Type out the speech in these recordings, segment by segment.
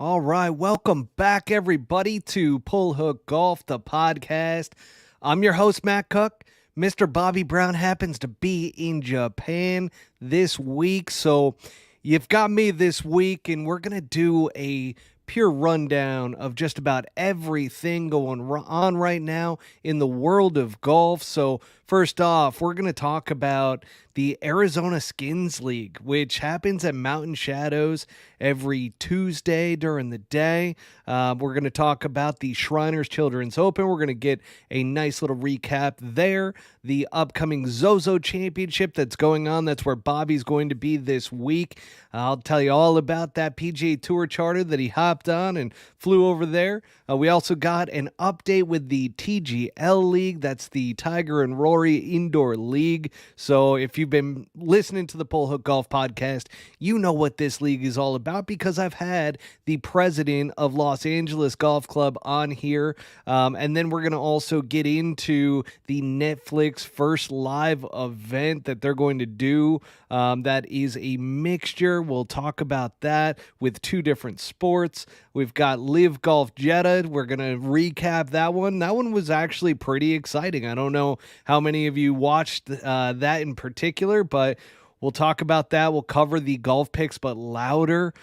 All right, welcome back, everybody, to Pull Hook Golf, the podcast. I'm your host, Matt Cook. Mr. Bobby Brown happens to be in Japan this week, so you've got me this week, and we're going to do a pure rundown of just about everything going on right now in the world of golf. So, first off, we're going to talk about the Arizona Skins League, which happens at Mountain Shadows every Tuesday during the day. We're going to talk about the Shriners Children's Open. We're going to get a nice little recap there. The upcoming Zozo Championship that's going on. That's where Bobby's going to be this week. I'll tell you all about that PGA Tour charter that he hopped on and flew over there. We also got an update with the TGL League. That's the Tiger and Rory Indoor League. So if you've been listening to the Pull Hook Golf podcast, you know what this league is all about because I've had the president of Los Angeles Golf Club on here. And then we're going to also get into the Netflix first live event that they're going to do. That is a mixture. We'll talk about that with two different sports. We've got Live Golf Jetta. We're going to recap that one. That one was actually pretty exciting. I don't know how many of you watched that in particular, but we'll talk about that. We'll cover the golf picks, but louder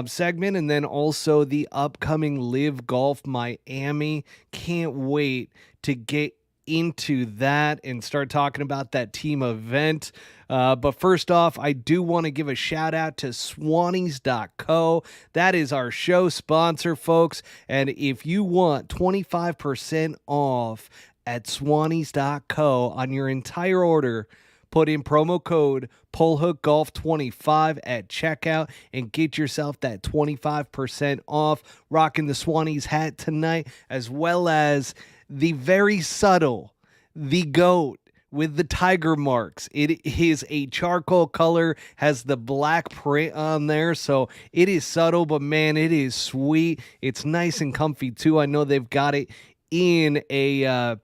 segment, and then also the upcoming Live Golf Miami. Can't wait to get into that and start talking about that team event. But first off, I do want to give a shout out to Swannies.co. That is our show sponsor, folks. And if you want 25% off at Swannies.co on your entire order, put in promo code PullHookGolf25 at checkout and get yourself that 25% off. Rocking the Swannies hat tonight, as well as the very subtle, the GOAT with the tiger marks. It is a charcoal color, has the black print on there, so it is subtle, but man, it is sweet. It's nice and comfy too. I know they've got it in a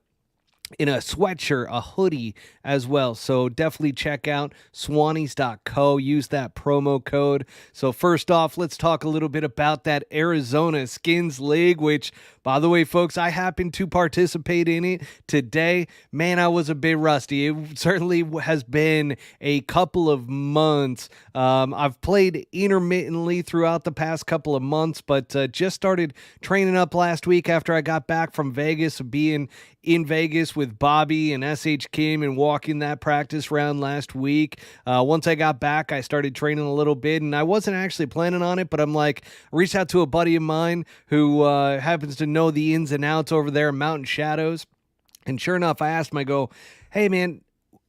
sweatshirt, a hoodie as well. So definitely check out Swannies.co. Use that promo code. So first off, let's talk a little bit about that Arizona Skins League, which, by the way, folks, I happened to participate in it today. Man, I was a bit rusty. It certainly has been a couple of months. I've played intermittently throughout the past couple of months, but just started training up last week after I got back from Vegas, being in Vegas with Bobby and SH Kim and walking that practice round last week. Once I got back, I started training a little bit, and I wasn't actually planning on it, but I'm like, I reached out to a buddy of mine who happens to know the ins and outs over there in Mountain Shadows. And sure enough, I asked him, I go, hey man,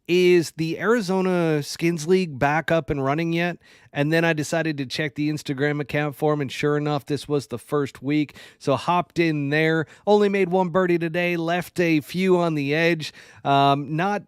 is the Arizona Skins League back up and running yet? And then I decided to check the Instagram account for him, and sure enough, this was the first week. So hopped in there, only made one birdie today, left a few on the edge. Not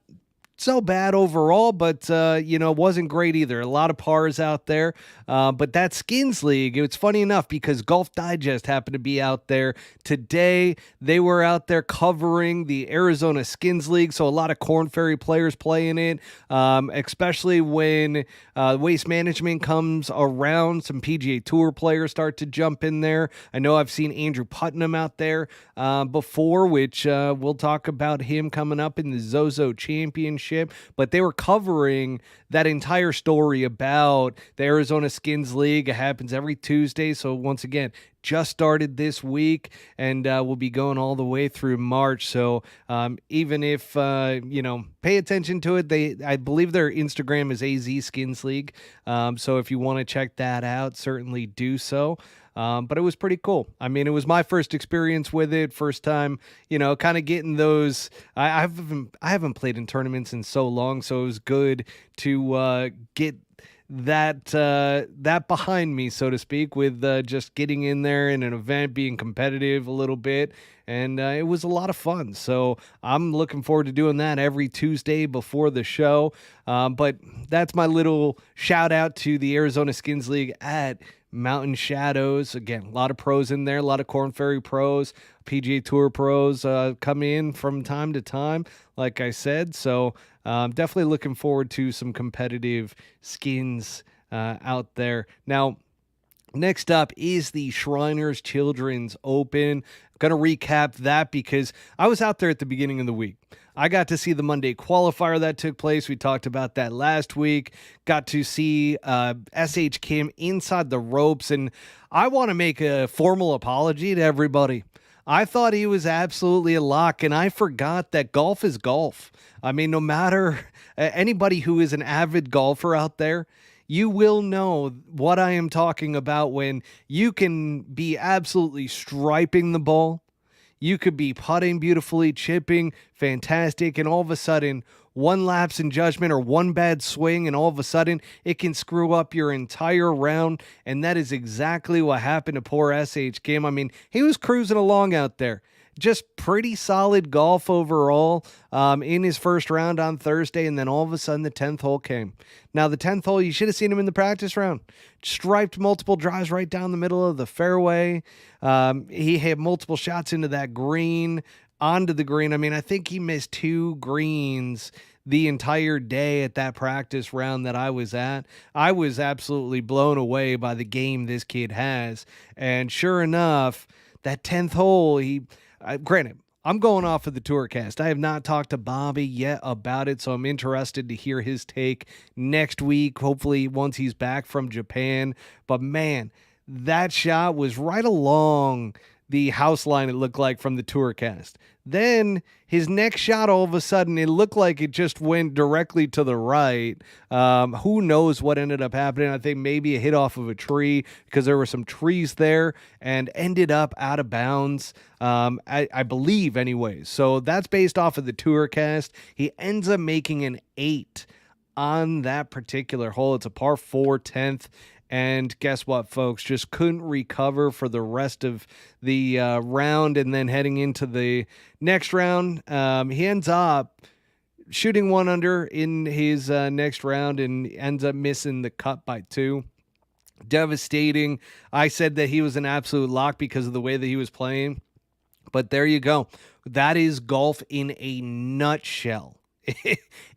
so bad overall, but it wasn't great either. A lot of pars out there. But that Skins League, it's funny enough because Golf Digest happened to be out there today. They were out there covering the Arizona Skins League, so a lot of Korn Ferry players playing it, especially when Waste Management comes around. Some PGA Tour players start to jump in there. I know I've seen Andrew Putnam out there before, which we'll talk about him coming up in the Zozo Championship. But they were covering that entire story about the Arizona Skins League. It happens every Tuesday. So once again, just started this week and we'll be going all the way through March. So even if, pay attention to it, I believe their Instagram is AZ Skins League. So if you want to check that out, certainly do so. But it was pretty cool. I mean, it was my first experience with it. First time, kind of getting those. I haven't played in tournaments in so long, so it was good to get that behind me, so to speak, with just getting in there in an event, being competitive a little bit. And it was a lot of fun. So I'm looking forward to doing that every Tuesday before the show. But that's my little shout out to the Arizona Skins League at Mountain Shadows. Again, a lot of pros in there, a lot of Korn Ferry pros, PGA Tour pros come in from time to time, like I said. So definitely looking forward to some competitive skins out there. Now, Next up is the Shriners Children's Open. I'm going to recap that because I was out there at the beginning of the week. I got to see the Monday qualifier that took place. We talked about that last week. Got to see SH Kim inside the ropes. And I want to make a formal apology to everybody. I thought he was absolutely a lock, and I forgot that golf is golf. I mean, no matter anybody who is an avid golfer out there, you will know what I am talking about when you can be absolutely striping the ball. You could be putting beautifully, chipping, fantastic, and all of a sudden, one lapse in judgment or one bad swing, and all of a sudden, it can screw up your entire round. And that is exactly what happened to poor SH Kim. I mean, he was cruising along out there. Just pretty solid golf overall in his first round on Thursday, and then all of a sudden the 10th hole came. Now, the 10th hole, you should have seen him in the practice round. Striped multiple drives right down the middle of the fairway. He had multiple shots into that green, onto the green. I mean, I think he missed 2 greens the entire day at that practice round that I was at. I was absolutely blown away by the game this kid has. And sure enough, that 10th hole, granted, I'm going off of the Tourcast. I have not talked to Bobby yet about it, so I'm interested to hear his take next week, hopefully once he's back from Japan. But man, that shot was right along the house line, it looked like, from the Tourcast. Then his next shot, all of a sudden, it looked like it just went directly to the right. Who knows what ended up happening? I think maybe a hit off of a tree because there were some trees there and ended up out of bounds, I believe, anyways. So that's based off of the Tourcast. He ends up making an 8 on that particular hole. It's a par 4 10th. And guess what, folks? Just couldn't recover for the rest of the round. And then heading into the next round, he ends up shooting 1 under in his next round and ends up missing the cut by 2. Devastating. I said that he was an absolute lock because of the way that he was playing. But there you go. That is golf in a nutshell.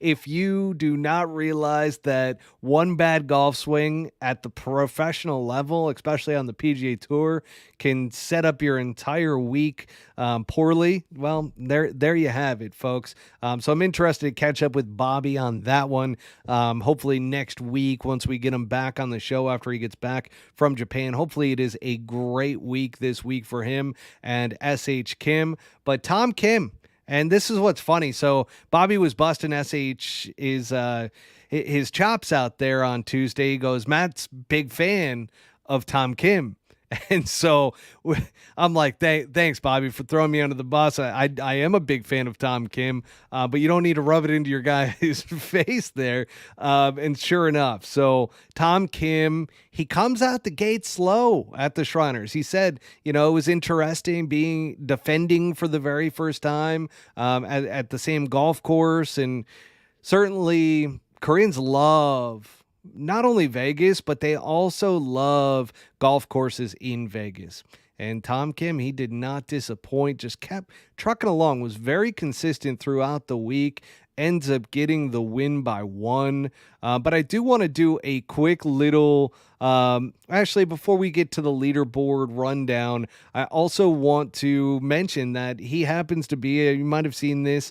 If you do not realize that one bad golf swing at the professional level, especially on the PGA Tour, can set up your entire week poorly, well, there you have it, folks. So I'm interested to catch up with Bobby on that one. Hopefully next week, once we get him back on the show after he gets back from Japan. Hopefully it is a great week this week for him and SH Kim. But Tom Kim, and this is what's funny. So Bobby was busting his chops out there on Tuesday. He goes, Matt's big fan of Tom Kim. And so I'm like, thanks, Bobby, for throwing me under the bus. I am a big fan of Tom Kim, but you don't need to rub it into your guy's face there. And sure enough, so Tom Kim, he comes out the gate slow at the Shriners. He said, it was interesting defending for the very first time at the same golf course. And certainly Koreans love not only Vegas, but they also love golf courses in Vegas. And Tom Kim, he did not disappoint, just kept trucking along, was very consistent throughout the week, ends up getting the win by 1. But I do want to do a quick little, actually, before we get to the leaderboard rundown, I also want to mention that he happens to be, you might have seen this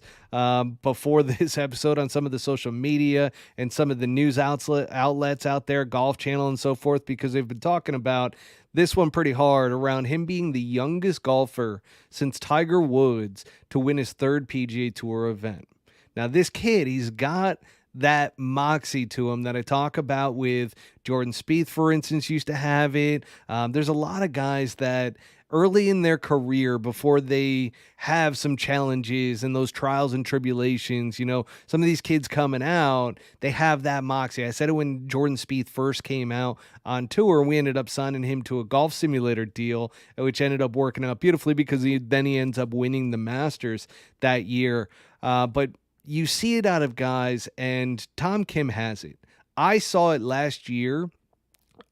before this episode on some of the social media and some of the news outlets out there, Golf Channel and so forth, because they've been talking about this one pretty hard around him being the youngest golfer since Tiger Woods to win his 3rd PGA Tour event. Now, this kid, he's got that moxie to him that I talk about with Jordan Spieth, for instance, used to have it. There's a lot of guys that early in their career, before they have some challenges and those trials and tribulations, some of these kids coming out, they have that moxie. I said it when Jordan Spieth first came out on tour, and we ended up signing him to a golf simulator deal, which ended up working out beautifully because he ends up winning the Masters that year. But you see it out of guys, and Tom Kim has it. I saw it last year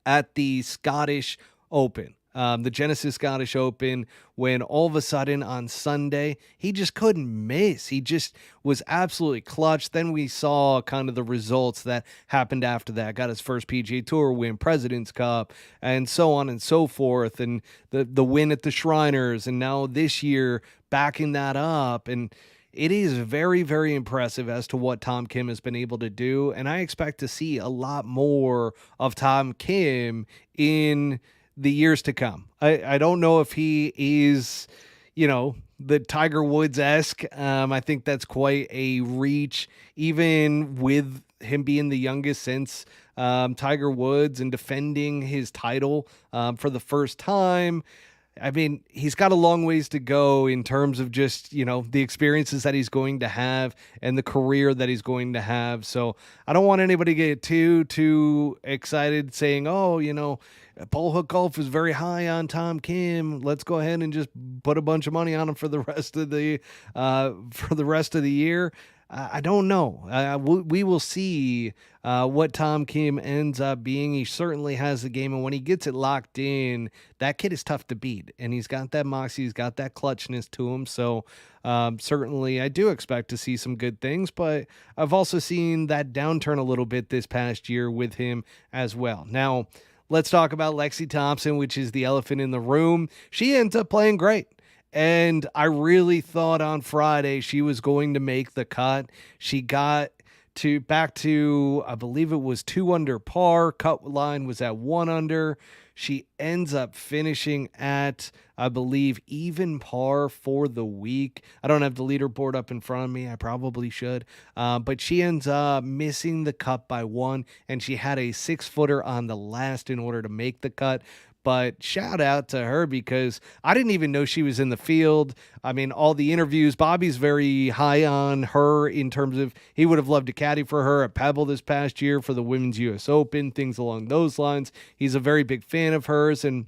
at the Scottish Open. the Genesis Scottish Open, when all of a sudden on Sunday, he just couldn't miss. He just was absolutely clutch. Then we saw kind of the results that happened after that. Got his first PGA Tour win, President's Cup, and so on and so forth. And the win at the Shriners. And now this year, backing that up. And it is very, very impressive as to what Tom Kim has been able to do. And I expect to see a lot more of Tom Kim in the years to come. I don't know if he is, the Tiger Woods-esque. I think that's quite a reach, even with him being the youngest since Tiger Woods and defending his title for the first time. I mean, he's got a long ways to go in terms of just, the experiences that he's going to have and the career that he's going to have. So I don't want anybody to get too excited saying, Paul Hook Golf is very high on Tom Kim. Let's go ahead and just put a bunch of money on him for the rest of the year. I don't know. We will see what Tom Kim ends up being. He certainly has the game, and when he gets it locked in, that kid is tough to beat. And he's got that moxie, he's got that clutchness to him. So certainly I do expect to see some good things, but I've also seen that downturn a little bit this past year with him as well. Now, let's talk about Lexi Thompson, which is the elephant in the room. She ends up playing great. And I really thought on Friday she was going to make the cut. She got back to, I believe it was 2 under par. Cut line was at 1 under. She ends up finishing at, I believe, even par for the week. I don't have the leaderboard up in front of me. I probably should. But she ends up missing the cut by 1, and she had a 6-footer on the last in order to make the cut. But shout out to her, because I didn't even know she was in the field. I mean, all the interviews, Bobby's very high on her in terms of he would have loved to caddy for her at Pebble this past year for the Women's US Open, things along those lines. He's a very big fan of hers. And,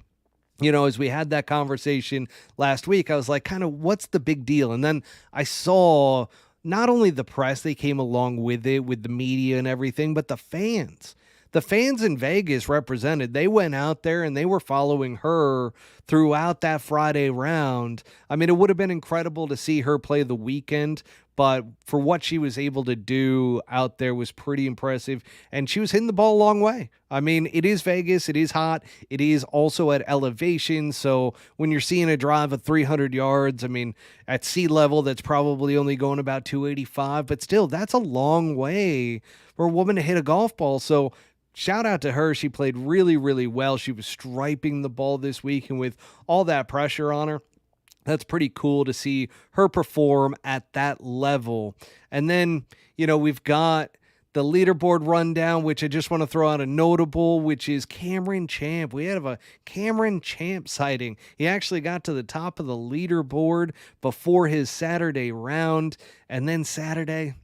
as we had that conversation last week, I was like, kind of, what's the big deal? And then I saw not only the press, they came along with it, with the media and everything, but the fans. The fans in Vegas represented. They went out there and they were following her throughout that Friday round. I mean, it would have been incredible to see her play the weekend, but for what she was able to do out there was pretty impressive. And she was hitting the ball a long way. I mean, it is Vegas. It is hot. It is also at elevation. So when you're seeing a drive of 300 yards, I mean, at sea level, that's probably only going about 285. But still, that's a long way for a woman to hit a golf ball. So shout out to her. She played really, really well. She was striping the ball this week, and with all that pressure on her, that's pretty cool to see her perform at that level. And then, we've got the leaderboard rundown, which I just want to throw out a notable, which is Cameron Champ. We have a Cameron Champ sighting. He actually got to the top of the leaderboard before his Saturday round, and then Saturday,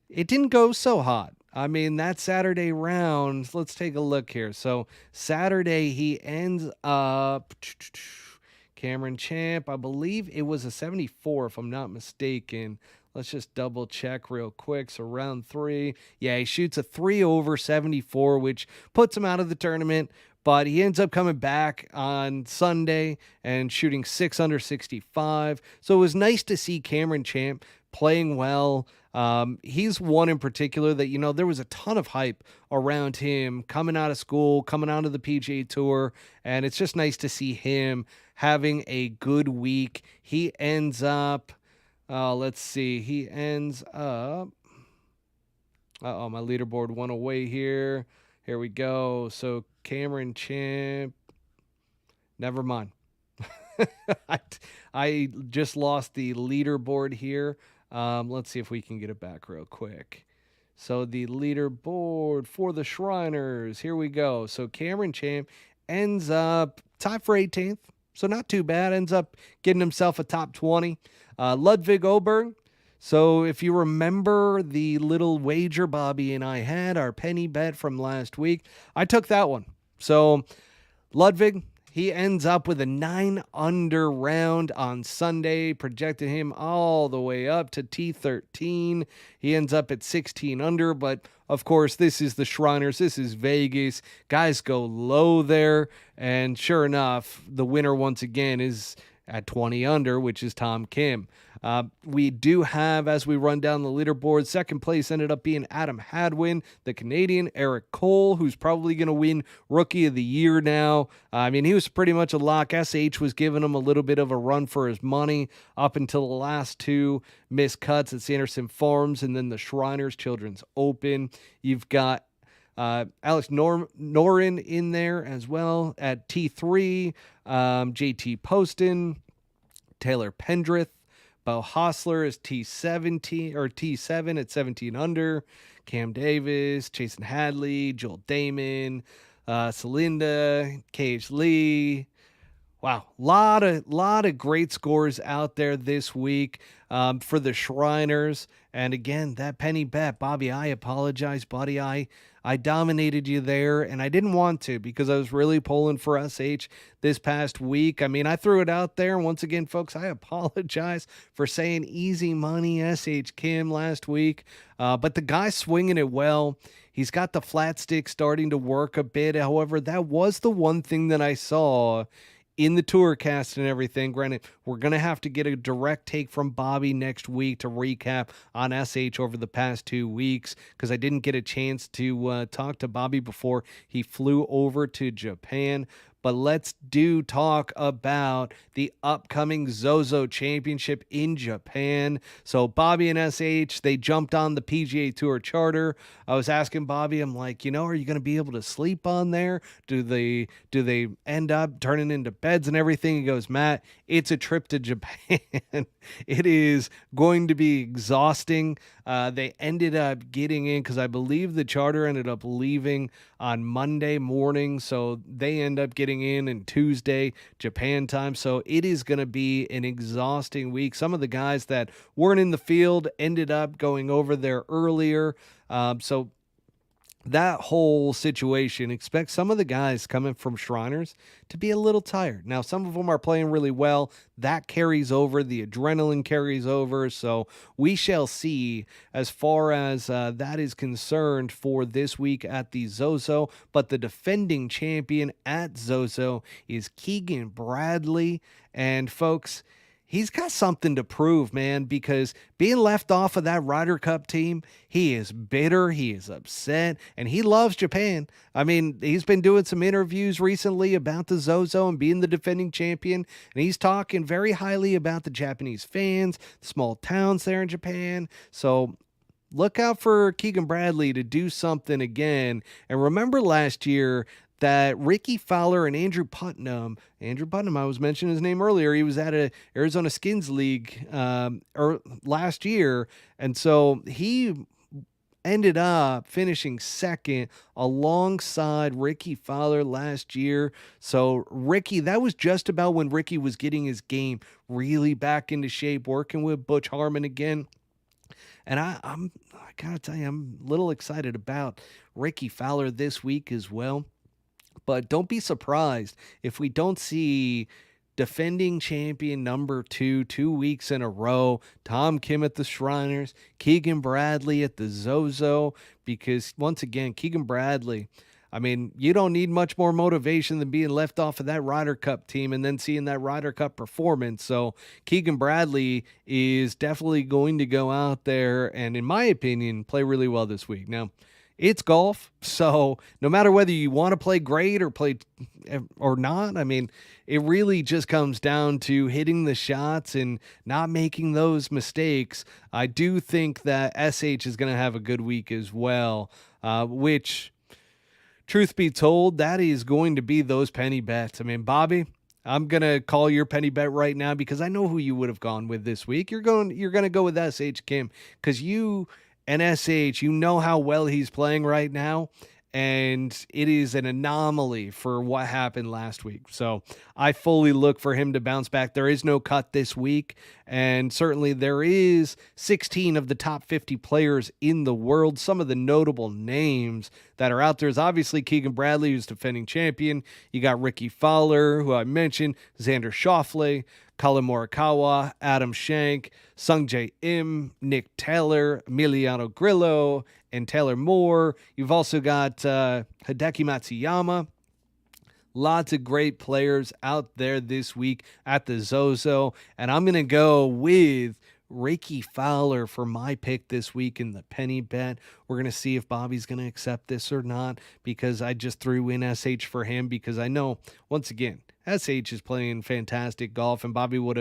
it didn't go so hot. I mean, that Saturday round, let's take a look here. So Saturday, he ends up, Cameron Champ, I believe it was a 74, if I'm not mistaken. Let's just double check real quick. So round 3, yeah, he shoots a 3 over 74, which puts him out of the tournament. But he ends up coming back on Sunday and shooting 6 under 65. So it was nice to see Cameron Champ playing well. He's one in particular that, there was a ton of hype around him coming out of school, coming out of the PGA Tour, and it's just nice to see him having a good week. He ends up, he ends up, my leaderboard went away here. Here we go. So Cameron Champ, never mind. I just lost the leaderboard here. Let's see if we can get it back real quick. So the leaderboard for the Shriners, here we go. So Cameron Champ ends up tied for 18th, so not too bad. Ends up getting himself a top 20. Ludwig Oberg. So if you remember the little wager Bobby and I had, our penny bet from last week, I took that one. So Ludwig, He ends up with a 9 under round on Sunday, projected him all the way up to T13. He ends up at 16 under, but of course, this is the Shriners. This is Vegas. Guys go low there, and sure enough, the winner once again is at 20 under, which is Tom Kim. We do have, as we run down the leaderboard, second place ended up being Adam Hadwin, the Canadian. Eric Cole, who's probably going to win Rookie of the Year now. I mean, he was pretty much a lock. SH was giving him a little bit of a run for his money up until the last two missed cuts at Sanderson Farms and then the Shriners Children's Open. You've got Alex Norin in there as well at T3, JT Poston, Taylor Pendrith, Bo Hostler is T17 or T7 at 17 under, Cam Davis, Jason Hadley, Joel Damon, Celinda, Cage Lee. Wow, lot of great scores out there this week for the Shriners. And again, that penny bet, Bobby, I apologize, buddy. I dominated you there, and I didn't want to because I was really pulling for SH this past week. I mean, I threw it out there. Once again, folks, I apologize for saying easy money SH Kim last week. But the guy's swinging it well. He's got the flat stick starting to work a bit. However, that was the one thing that I saw in the tour cast and everything. Granted, we're going to have to get a direct take from Bobby next week to recap on SH over the past 2 weeks because I didn't get a chance to talk to Bobby before he flew over to Japan. But let's talk about the upcoming Zozo Championship in Japan. So Bobby and SH, they jumped on the PGA Tour charter. I was asking Bobby, I'm like, are you going to be able to sleep on there? Do they end up turning into beds and everything? He goes, Matt, it's a trip to Japan. It is going to be exhausting. They ended up getting in because I believe the charter ended up leaving on Monday morning. So they end up getting in Tuesday, Japan time. So it is going to be an exhausting week. Some of the guys that weren't in the field ended up going over there earlier. So that whole situation, expect some of the guys coming from Shriners to be a little tired. Now, some of them are playing really well. That carries over. The adrenaline carries over. So we shall see as far as that is concerned for this week at the Zozo. But the defending champion at Zozo is Keegan Bradley. And folks, he's got something to prove, man, because being left off of that Ryder Cup team, he is bitter, he is upset, and he loves Japan. I mean, he's been doing some interviews recently about the Zozo and being the defending champion, and he's talking very highly about the Japanese fans, the small towns there in Japan. So look out for Keegan Bradley to do something again. And remember last year that Ricky Fowler and Andrew Putnam, I was mentioning his name earlier, he was at a Arizona Skins League last year, and so he ended up finishing second alongside Ricky Fowler last year. So Ricky, that was just about when Ricky was getting his game really back into shape, working with Butch Harmon again. And I gotta tell you, I'm a little excited about Ricky Fowler this week as well. But don't be surprised if we don't see defending champion number 2 weeks in a row, Tom Kim at the Shriners, Keegan Bradley at the Zozo, because once again, Keegan Bradley, I mean, you don't need much more motivation than being left off of that Ryder Cup team and then seeing that Ryder Cup performance. So Keegan Bradley is definitely going to go out there and, in my opinion, play really well this week. Now, it's golf, so no matter whether you want to play great or play or not, I mean, it really just comes down to hitting the shots and not making those mistakes. I do think that SH is going to have a good week as well, which, truth be told, that is going to be those penny bets. I mean, Bobby, I'm going to call your penny bet right now because I know who you would have gone with this week. You're going to go with SH Kim because you and SH, you know how well he's playing right now. and it is an anomaly for what happened last week. So I fully look for him to bounce back. There is no cut this week, and certainly there is 16 of the top 50 players in the world. Some of the notable names that are out there is obviously Keegan Bradley, who's defending champion. You got Ricky Fowler, who I mentioned, Xander Schauffele, Colin Morikawa, Adam Schenk, Sung Jae Im, Nick Taylor, Emiliano Grillo, and Taylor Moore. You've also got Hideki Matsuyama. Lots of great players out there this week at the Zozo. And I'm going to go with Ricky Fowler for my pick this week in the penny bet. We're going to see if Bobby's going to accept this or not, because I just threw in SH for him because I know, once again, SH is playing fantastic golf, and Bobby would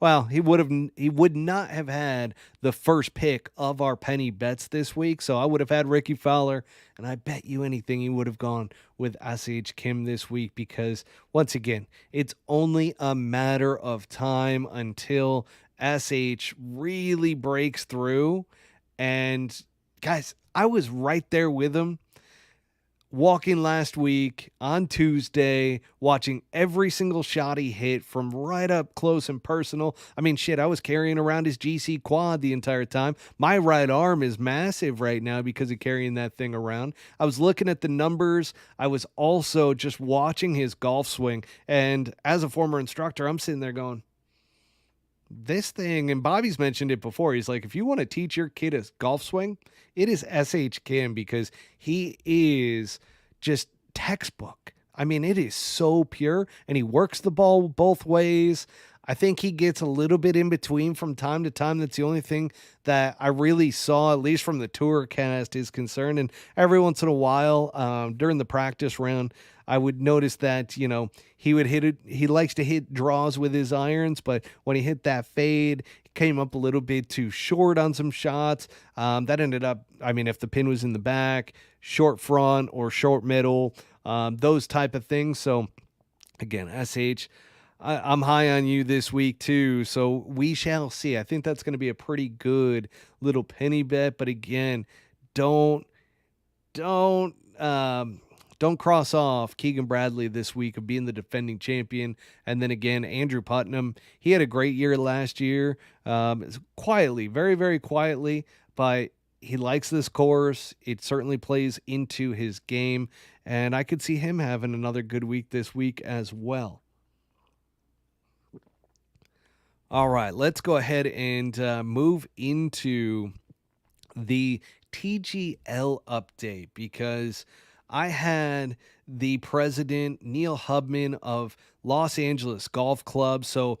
not have had the first pick of our penny bets this week. So I would have had Ricky Fowler, and I bet you anything he would have gone with SH Kim this week, because once again, it's only a matter of time until SH really breaks through. And guys, I was right there with him walking last week on Tuesday, watching every single shot he hit from right up close and personal. I mean, shit, I was carrying around his GC quad the entire time. My right arm is massive right now because of carrying that thing around. I was looking at the numbers. I was also just watching his golf swing. And as a former instructor, I'm sitting there going, this thing, and Bobby's mentioned it before, he's like, if you want to teach your kid a golf swing, it is SH Kim, because he is just textbook. I mean, it is so pure, and he works the ball both ways. I think he gets a little bit in between from time to time. That's the only thing that I really saw, at least from the tour cast, is concerned. And every once in a while, during the practice round, I would notice that, he would hit it. He likes to hit draws with his irons, but when he hit that fade, he came up a little bit too short on some shots. That ended up, if the pin was in the back, short front or short middle, those type of things. So again, SH, I'm high on you this week too, so we shall see. I think that's going to be a pretty good little penny bet, but again, don't cross off Keegan Bradley this week of being the defending champion. And then again, Andrew Putnam, he had a great year last year, quietly, very, very quietly, but he likes this course. It certainly plays into his game, and I could see him having another good week this week as well. All right, let's go ahead and move into the TGL update, because I had the president, Neil Hubman of Los Angeles Golf Club. So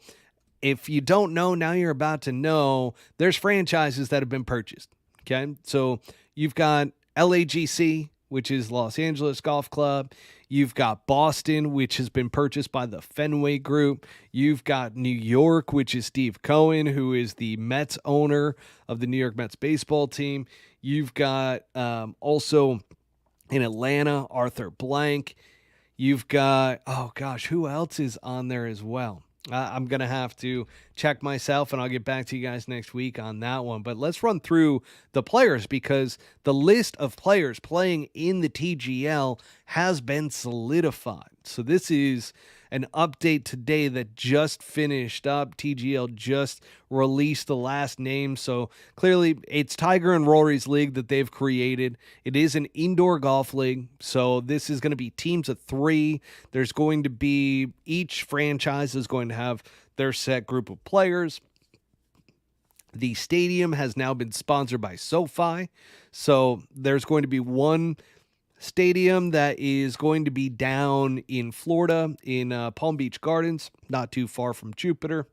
if you don't know, now you're about to know, there's franchises that have been purchased. Okay. So you've got LAGC, which is Los Angeles Golf Club. You've got Boston, which has been purchased by the Fenway Group. You've got New York, which is Steve Cohen, who is the Mets owner of the New York Mets baseball team. You've got also in Atlanta, Arthur Blank. You've got, who else is on there as well? I'm going to have to check myself, and I'll get back to you guys next week on that one. But let's run through the players, because the list of players playing in the TGL has been solidified. So this is an update today that just finished up. TGL just released the last name. So clearly it's Tiger and Rory's league that they've created. It is an indoor golf league. So this is going to be teams of 3. There's going to be, each franchise is going to have their set group of players. The stadium has now been sponsored by SoFi. So there's going to be one stadium that is going to be down in Florida in Palm Beach Gardens, not too far from Jupiter.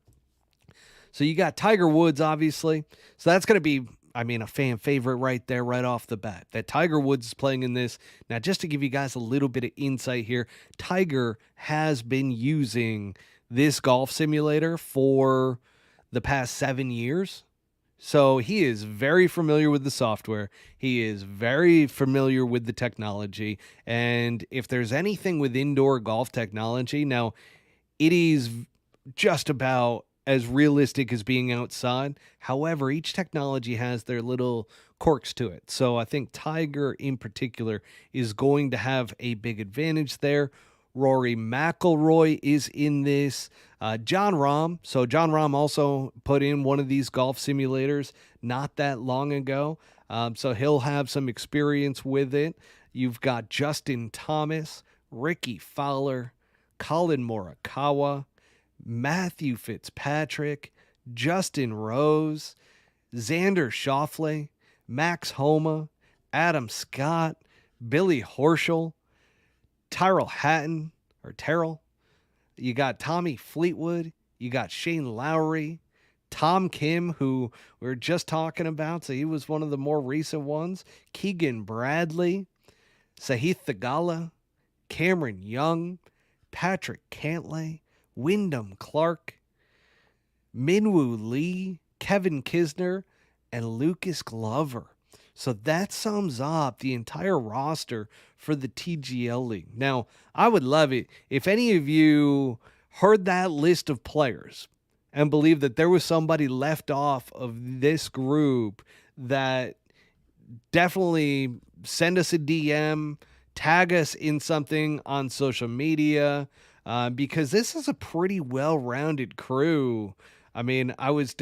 So you got Tiger Woods, obviously. So that's going to be, a fan favorite right there, right off the bat, that Tiger Woods is playing in this. Now, just to give you guys a little bit of insight here, Tiger has been using this golf simulator for the past 7 years. So he is very familiar with the software. He is very familiar with the technology. And if there's anything with indoor golf technology, now it is just about as realistic as being outside. However, each technology has their little quirks to it. So I think Tiger in particular is going to have a big advantage there. Rory McIlroy is in this. John Rahm. So John Rahm also put in one of these golf simulators not that long ago. So he'll have some experience with it. You've got Justin Thomas, Ricky Fowler, Colin Morikawa, Matthew Fitzpatrick, Justin Rose, Xander Schauffele, Max Homa, Adam Scott, Billy Horschel, Tyrrell Hatton, or Terrell. You got Tommy Fleetwood. You got Shane Lowry, Tom Kim, who we were just talking about, so he was one of the more recent ones. Keegan Bradley, Sahith Theegala, Cameron Young, Patrick Cantlay, Wyndham Clark, Minwoo Lee, Kevin Kisner, and Lucas Glover. So that sums up the entire roster for the TGL League. Now, I would love it if any of you heard that list of players and believe that there was somebody left off of this group, that definitely send us a DM, tag us in something on social media, because this is a pretty well-rounded crew. I mean, I was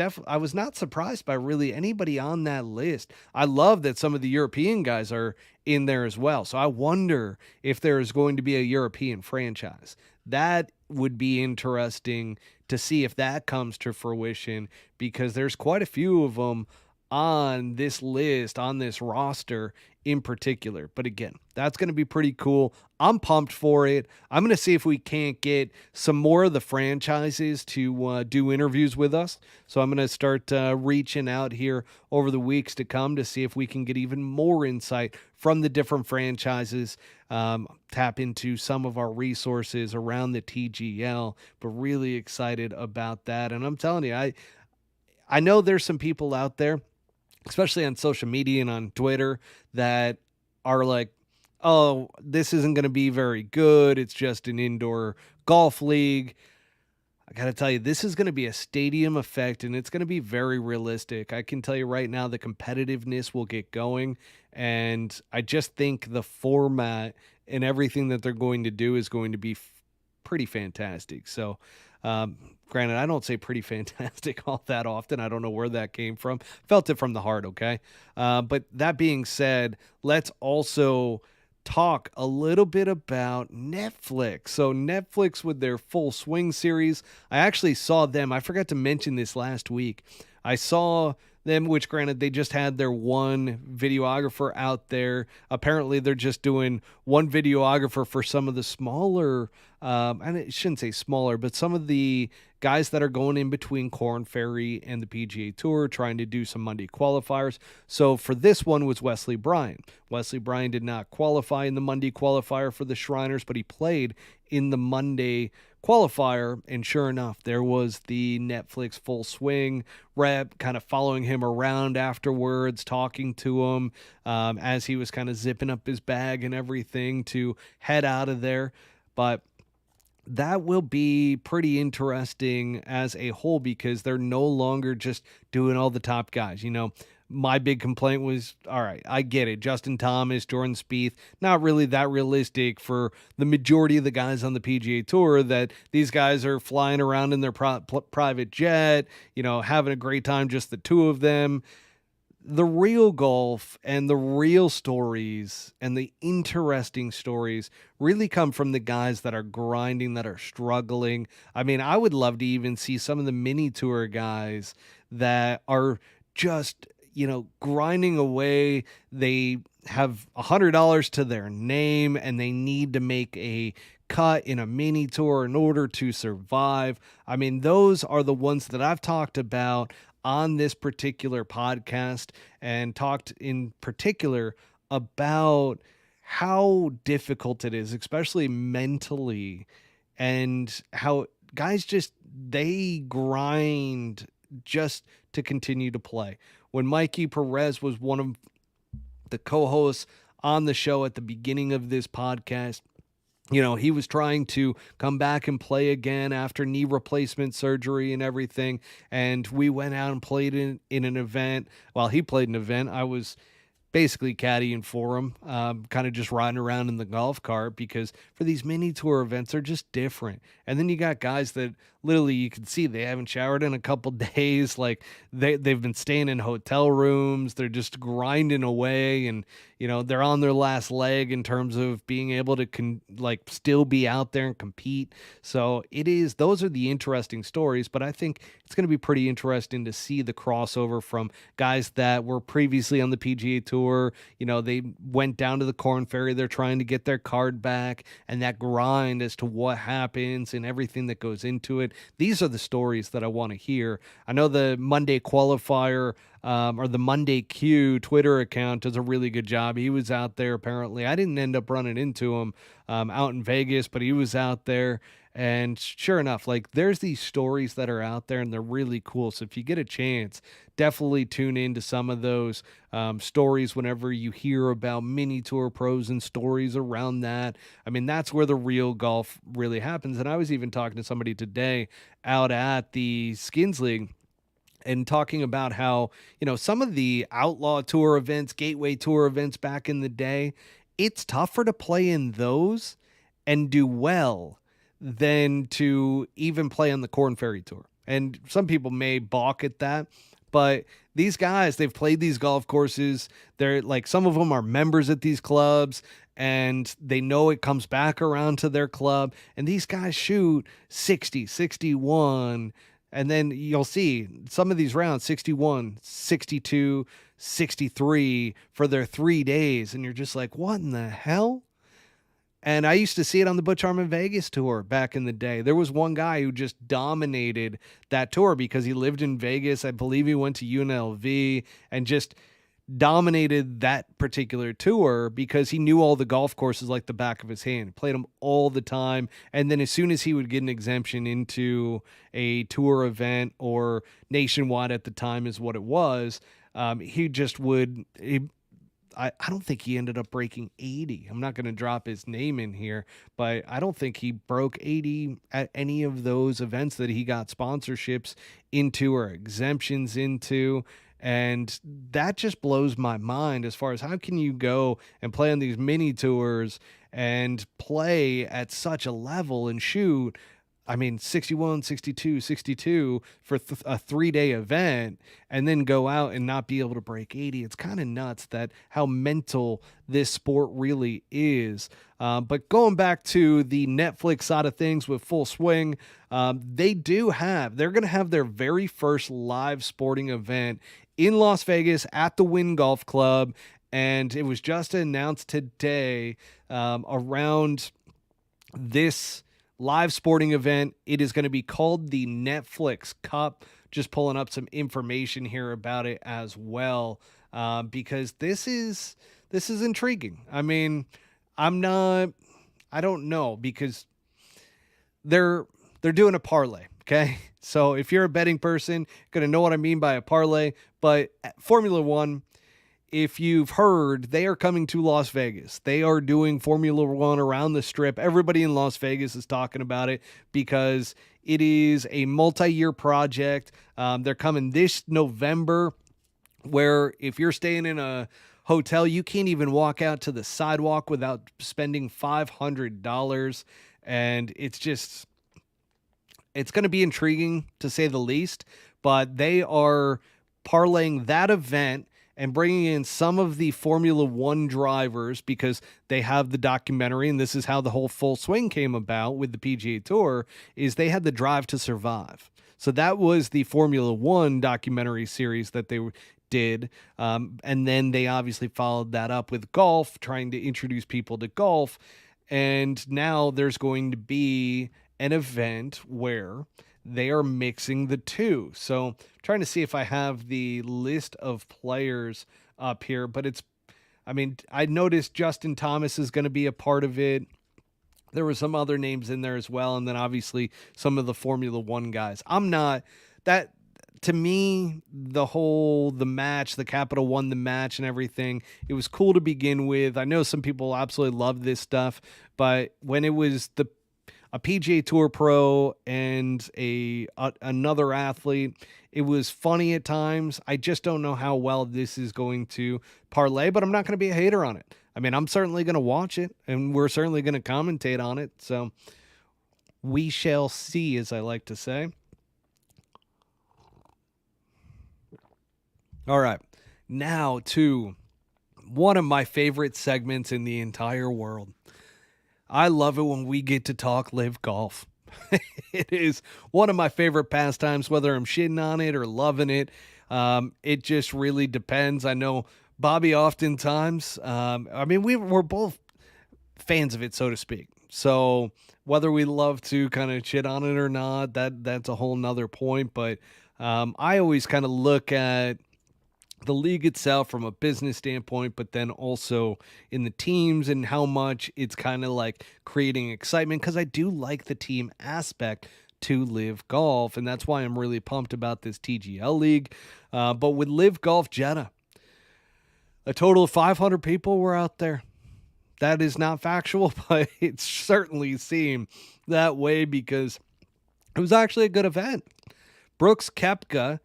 not surprised by really anybody on that list. I love that some of the European guys are in there as well. So I wonder if there is going to be a European franchise. That would be interesting to see if that comes to fruition, because there's quite a few of them on this list, on this roster in particular. But again, that's going to be pretty cool. I'm pumped for it. I'm going to see if we can't get some more of the franchises to do interviews with us. So I'm going to start reaching out here over the weeks to come to see if we can get even more insight from the different franchises, tap into some of our resources around the TGL, but really excited about that. And I'm telling you, I know there's some people out there, especially on social media and on Twitter, that are like, oh, this isn't going to be very good. It's just an indoor golf league. I got to tell you, this is going to be a stadium effect, and it's going to be very realistic. I can tell you right now, the competitiveness will get going, and I just think the format and everything that they're going to do is going to be pretty fantastic. So, granted, I don't say pretty fantastic all that often. I don't know where that came from. Felt it from the heart, okay? But that being said, let's also talk a little bit about Netflix. So Netflix with their Full Swing series, I actually saw them. I forgot to mention this last week. I saw them, which granted, they just had their one videographer out there. Apparently, they're just doing one videographer for some of the smaller, and I shouldn't say smaller, but some of the guys that are going in between Korn Ferry and the PGA Tour, trying to do some Monday qualifiers. So for this one was Wesley Bryan. Wesley Bryan did not qualify in the Monday qualifier for the Shriners, but he played in the Monday qualifier, and sure enough, there was the Netflix Full Swing rep kind of following him around afterwards, talking to him as he was kind of zipping up his bag and everything to head out of there. But that will be pretty interesting as a whole, because they're no longer just doing all the top guys. You know, my big complaint was, all right, I get it. Justin Thomas, Jordan Spieth, not really that realistic for the majority of the guys on the PGA Tour, that these guys are flying around in their private jet, you know, having a great time, just the two of them. The real golf and the real stories and the interesting stories really come from the guys that are grinding, that are struggling. I mean, I would love to even see some of the mini tour guys that are just, you know, grinding away. They have $100 to their name and they need to make a cut in a mini tour in order to survive. I mean, those are the ones that I've talked about on this particular podcast, and talked in particular about how difficult it is, especially mentally, and how guys just, they grind just to continue to play. When Mikey Perez was one of the co-hosts on the show at the beginning of this podcast, He was trying to come back and play again after knee replacement surgery and everything. And we went out and played in an event. While he played an event, I was basically caddying for him, kind of just riding around in the golf cart, because for these mini tour events, they're just different. And then you got guys that literally you can see they haven't showered in a couple days. Like they've been staying in hotel rooms. They're just grinding away, and they're on their last leg in terms of being able to still be out there and compete. So those are the interesting stories, but I think it's going to be pretty interesting to see the crossover from guys that were previously on the PGA Tour. They went down to the Corn Ferry. They're trying to get their card back, and that grind as to what happens and everything that goes into it. These are the stories that I want to hear. I know the Monday Qualifier, or the Monday Q Twitter account, does a really good job. He was out there apparently. I didn't end up running into him out in Vegas, but he was out there. And sure enough, there's these stories that are out there and they're really cool. So if you get a chance, definitely tune into some of those stories whenever you hear about mini tour pros and stories around that. I mean, that's where the real golf really happens. And I was even talking to somebody today out at the Skins League, and talking about how, some of the outlaw tour events, gateway tour events back in the day, it's tougher to play in those and do well than to even play on the Corn Ferry Tour. And some people may balk at that, but these guys, they've played these golf courses. They're some of them are members at these clubs, and they know it comes back around to their club. And these guys shoot 60, 61. And then you'll see some of these rounds, 61, 62, 63 for their 3 days. And you're just like, what in the hell? And I used to see it on the Butch Harmon Vegas tour back in the day. There was one guy who just dominated that tour because he lived in Vegas. I believe he went to UNLV and just dominated that particular tour because he knew all the golf courses like the back of his hand. He played them all the time. And then as soon as he would get an exemption into a tour event, or nationwide at the time is what it was, he just would... I don't think he ended up breaking 80. I'm not going to drop his name in here, but I don't think he broke 80 at any of those events that he got sponsorships into or exemptions into. And that just blows my mind as far as how can you go and play on these mini tours and play at such a level and shoot, 61, 62, 62 for a 3-day event, and then go out and not be able to break 80. It's kind of nuts that how mental this sport really is. But going back to the Netflix side of things with Full Swing, they're going to have their very first live sporting event in Las Vegas at the Wynn Golf Club. And it was just announced today around this live sporting event. It is going to be called the Netflix Cup. Just pulling up some information here about it as well, because this is intriguing. I don't know, because they're doing a parlay. Okay, so if you're a betting person, you're gonna know what I mean by a parlay. But Formula One, if you've heard, they are coming to Las Vegas. They are doing Formula One around the Strip. Everybody in Las Vegas is talking about it because it is a multi-year project. They're coming this November, where if you're staying in a hotel, you can't even walk out to the sidewalk without spending $500. And it's going to be intriguing to say the least, but they are parlaying that event and bringing in some of the Formula One drivers, because they have the documentary, and this is how the whole Full Swing came about with the PGA Tour, is they had the Drive to Survive. So that was the Formula One documentary series that they did. And then they obviously followed that up with golf, trying to introduce people to golf. And now there's going to be an event where they are mixing the two. So I'm trying to see if I have the list of players up here, but I noticed Justin Thomas is going to be a part of it. There were some other names in there as well. And then obviously some of the Formula One guys. I'm not that to me, the match, the Capital won the match and everything. It was cool to begin with. I know some people absolutely love this stuff, but when it was a PGA Tour pro and another athlete, it was funny at times. I just don't know how well this is going to parlay, but I'm not going to be a hater on it. I mean, I'm certainly going to watch it, and we're certainly going to commentate on it. So we shall see, as I like to say. All right, now to one of my favorite segments in the entire world. I love it when we get to talk live golf. It is one of my favorite pastimes, whether I'm shitting on it or loving it. It just really depends. I know Bobby oftentimes, I mean, we're both fans of it, so to speak. So whether we love to kind of shit on it or not, that's a whole nother point. But I always kind of look at the league itself from a business standpoint, but then also in the teams and how much it's kind of like creating excitement, because I do like the team aspect to live golf, and that's why I'm really pumped about this TGL league. But with live golf Jetta, a total of 500 people were out there. That is not factual, but it certainly seemed that way because it was actually a good event. Brooks Koepka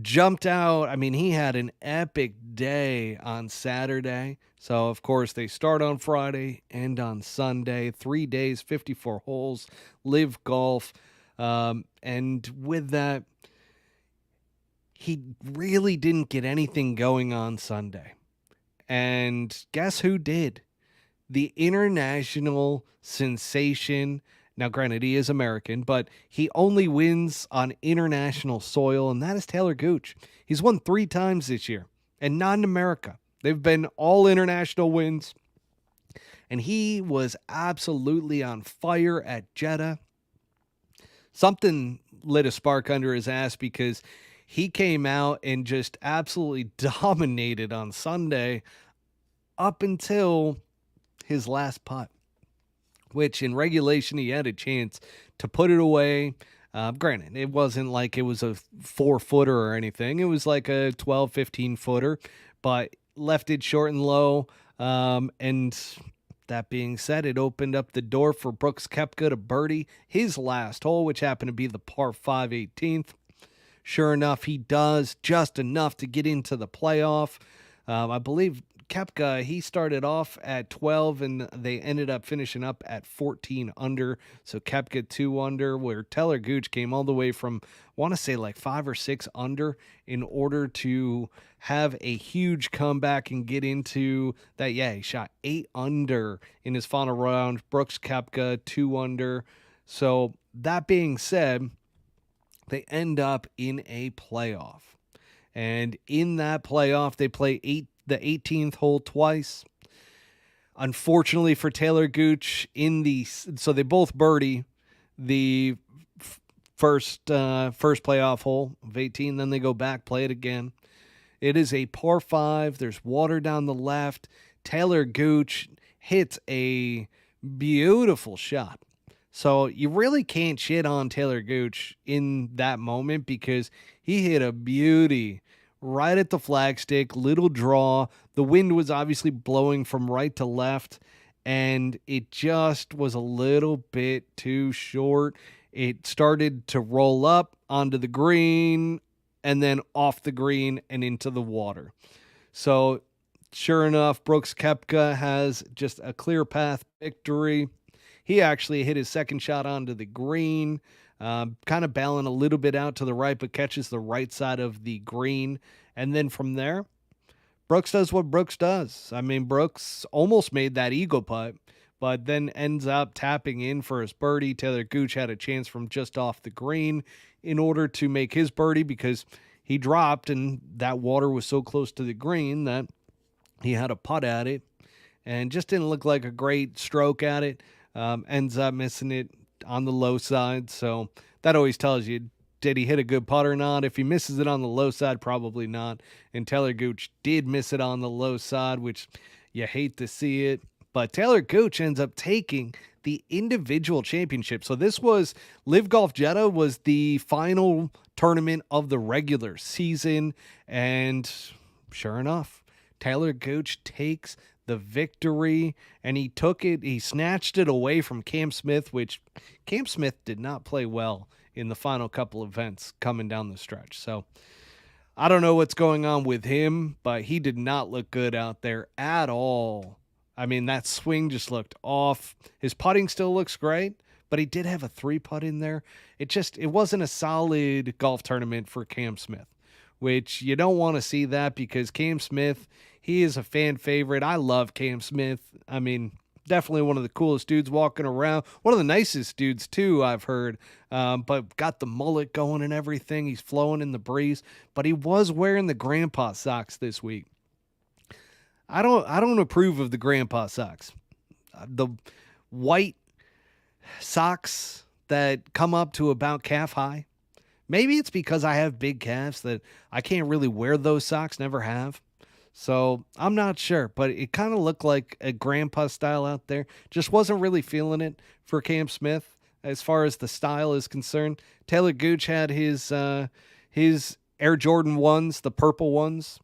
jumped out. I mean, he had an epic day on Saturday. So, of course, they start on Friday, end on Sunday. 3 days, 54 holes, live golf. And with that, he really didn't get anything going on Sunday. And guess who did? The international sensation. Now, granted, he is American, but he only wins on international soil, and that is Taylor Gooch. He's won 3 times this year, and not in America. They've been all international wins, and he was absolutely on fire at Jetta. Something lit a spark under his ass because he came out and just absolutely dominated on Sunday up until his last putt, which in regulation he had a chance to put it away. Granted, it wasn't like it was a 4-footer or anything. It was like a 12, 15-footer, but left it short and low. And that being said, it opened up the door for Brooks Koepka to birdie his last hole, which happened to be the par 5 18th. Sure enough, he does just enough to get into the playoff. I believe Koepka, he started off at 12 and they ended up finishing up at 14 under. So Koepka 2 under, where Taylor Gooch came all the way from, I want to say like 5 or 6 under in order to have a huge comeback and get into that. Yeah, he shot 8 under in his final round. Brooks Koepka 2 under. So that being said, they end up in a playoff. And in that playoff, they play the 18th hole twice. Unfortunately for Taylor Gooch, so they both birdie the first playoff hole of 18. Then they go back, play it again. It is a par 5. There's water down the left. Taylor Gooch hits a beautiful shot. So you really can't shit on Taylor Gooch in that moment because he hit a beauty right at the flagstick, little draw. The wind was obviously blowing from right to left, and it just was a little bit too short. It started to roll up onto the green and then off the green and into the water. So sure enough, Brooks Koepka has just a clear path victory. He actually hit his second shot onto the green, kind of bailing a little bit out to the right, but catches the right side of the green. And then from there, Brooks does what Brooks does. I mean, Brooks almost made that eagle putt, but then ends up tapping in for his birdie. Taylor Gooch had a chance from just off the green in order to make his birdie because he dropped and that water was so close to the green that he had a putt at it and just didn't look like a great stroke at it. Ends up missing it on the low side. So that always tells you, did he hit a good putt or not? If he misses it on the low side, probably not. And Taylor Gooch did miss it on the low side, which you hate to see it. But Taylor Gooch ends up taking the individual championship. So this was Live Golf Jetta was the final tournament of the regular season. And sure enough, Taylor Gooch takes the victory, and he snatched it away from Cam Smith, which Cam Smith did not play well in the final couple events coming down the stretch. So I don't know what's going on with him, but he did not look good out there at all. I mean, that swing just looked off. His putting still looks great, but he did have a 3-putt in there. It wasn't a solid golf tournament for Cam Smith, which you don't want to see that because Cam Smith, he is a fan favorite. I love Cam Smith. I mean, definitely one of the coolest dudes walking around. One of the nicest dudes, too, I've heard. But got the mullet going and everything. He's flowing in the breeze. But he was wearing the grandpa socks this week. I don't approve of the grandpa socks. The white socks that come up to about calf high. Maybe it's because I have big calves that I can't really wear those socks, never have. So I'm not sure, but it kind of looked like a grandpa style out there. Just wasn't really feeling it for Cam Smith as far as the style is concerned. Taylor Gooch had his Air Jordan 1s, the purple ones.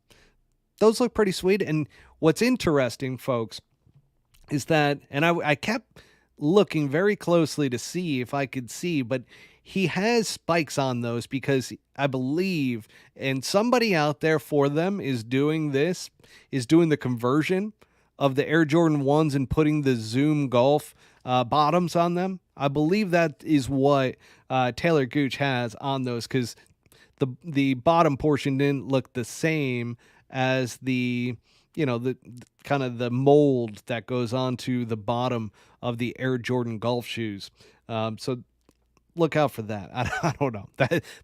Those look pretty sweet. And what's interesting, folks, is that, and I kept looking very closely to see if I could see, but he has spikes on those because I believe, and somebody out there for them is doing the conversion of the Air Jordan 1s and putting the Zoom Golf bottoms on them. I believe that is what Taylor Gooch has on those because the bottom portion didn't look the same as the kind of the mold that goes onto the bottom of the Air Jordan golf shoes. So look out for that. I don't know.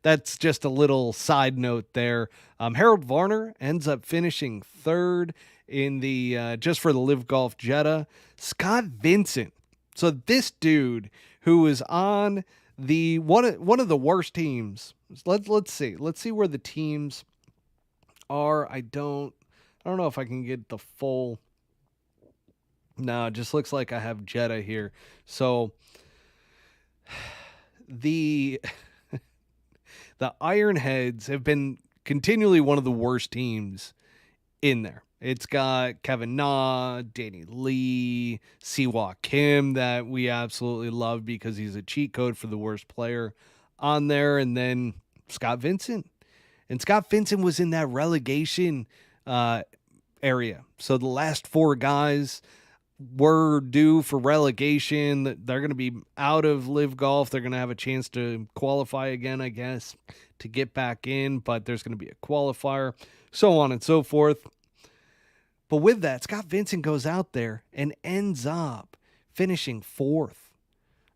That's just a little side note there. Harold Varner ends up finishing third in the just for the Live Golf Jetta. Scott Vincent. So this dude who is on the one of the worst teams. Let's see. Let's see where the teams are. I don't know if I can get the full. No, it just looks like I have Jetta here. So the Ironheads have been continually one of the worst teams in there. It's got Kevin Na, Danny Lee, Siwa Kim that we absolutely love because he's a cheat code for the worst player on there. And then Scott Vincent. And Scott Vincent was in that relegation area. So the last 4 guys were due for relegation. They're going to be out of Live Golf. They're going to have a chance to qualify again, I guess, to get back in, but there's going to be a qualifier, so on and so forth. But with that, Scott Vincent goes out there and ends up finishing 4th.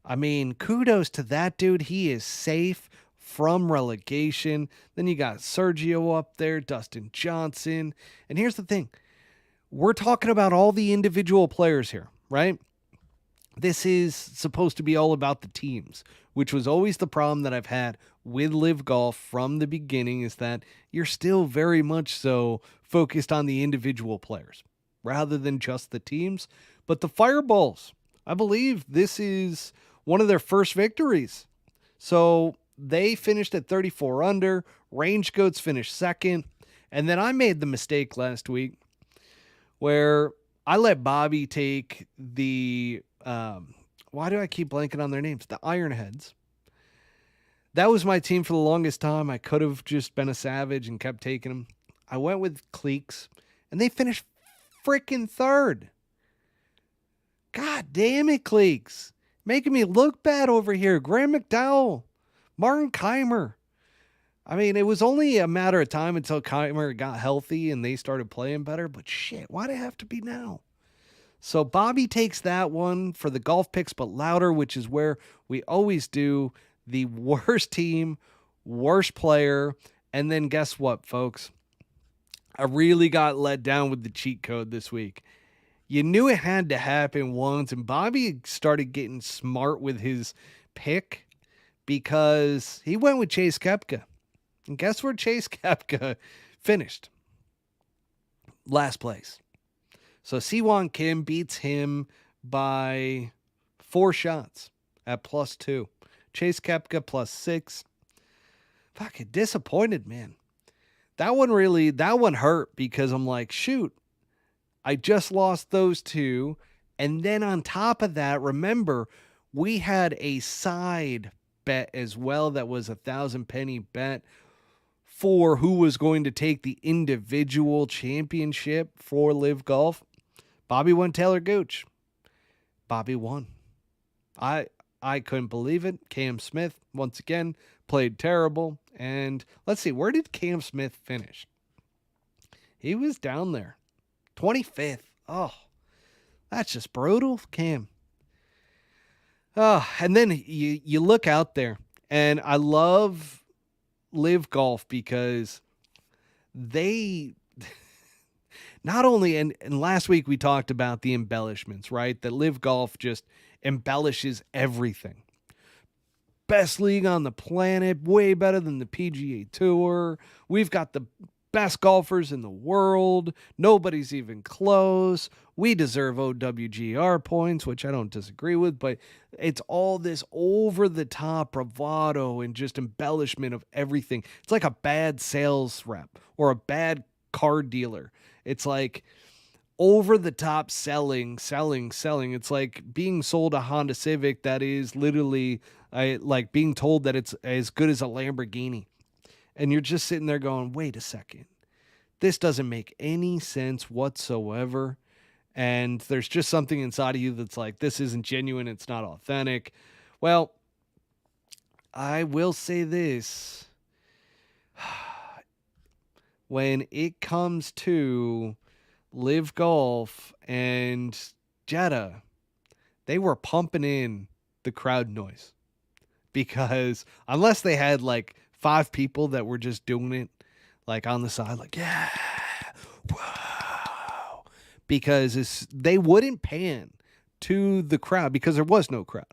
I mean, kudos to that dude. He is safe from relegation. Then you got Sergio up there, Dustin Johnson. And here's the thing. We're talking about all the individual players here, right? This is supposed to be all about the teams, which was always the problem that I've had with Live Golf from the beginning, is that you're still very much so focused on the individual players rather than just the teams. But the Fireballs, I believe this is one of their first victories. So they finished at 34 under. Range Goats finished second. And then I made the mistake last week where I let Bobby take the, why do I keep blanking on their names? The Ironheads. That was my team for the longest time. I could have just been a savage and kept taking them. I went with Cleeks, and they finished freaking third. God damn it, Cleeks. Making me look bad over here. Graham McDowell, Martin Keimer. I mean, it was only a matter of time until Keimer got healthy and they started playing better. But shit, why'd it have to be now? So Bobby takes that one for the golf picks, but louder, which is where we always do the worst team, worst player. And then guess what, folks? I really got let down with the cheat code this week. You knew it had to happen once, and Bobby started getting smart with his pick because he went with Chase Koepka. And guess where Chase Koepka finished? Last place. So Siwon Kim beats him by 4 shots at +2. Chase Koepka +6. Fucking disappointed, man. That one hurt because I'm like, shoot, I just lost those two. And then on top of that, remember, we had a side bet as well that was 1,000 penny bet for who was going to take the individual championship for Live Golf. Bobby won Taylor Gooch. Bobby won. I couldn't believe it. Cam Smith, once again, played terrible. And let's see, where did Cam Smith finish? He was down there. 25th. Oh, that's just brutal, Cam. Oh, and then you look out there, and I love Live Golf because they not only, and last week we talked about the embellishments, right? That Live Golf just embellishes everything. Best league on the planet, way better than the PGA Tour. We've got the best golfers in the world. Nobody's even close. We deserve OWGR points, which I don't disagree with, but it's all this over-the-top bravado and just embellishment of everything. It's like a bad sales rep or a bad car dealer. It's like over-the-top selling. It's like being sold a Honda Civic that is literally like being told that it's as good as a Lamborghini. And you're just sitting there going, wait a second. This doesn't make any sense whatsoever. And there's just something inside of you that's like, this isn't genuine. It's not authentic. Well, I will say this. When it comes to Live Golf and Jetta, they were pumping in the crowd noise. Because unless they had like 5 people that were just doing it like on the side, like, yeah, wow. Because they wouldn't pan to the crowd because there was no crowd.